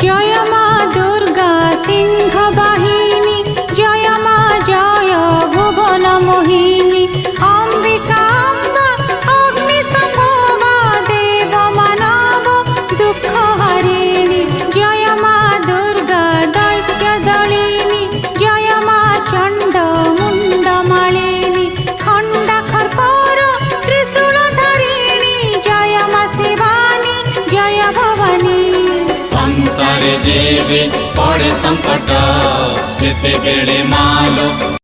जय मा दुर्गा सिंह वाहिनी जय मा जय भुवन मोहिनी अंबिका अम्बा अग्नि संभवा देव मानव दुख हरिणी जय मा दुर्गा दैत्य दलिनी जय मा चंड मुंड मालिनी खंडा खर्पर त्रिशूल धरिणी जय मा शिवानी जय भवानी। संसारे जेबे पड़े संकट सेते बेले मालो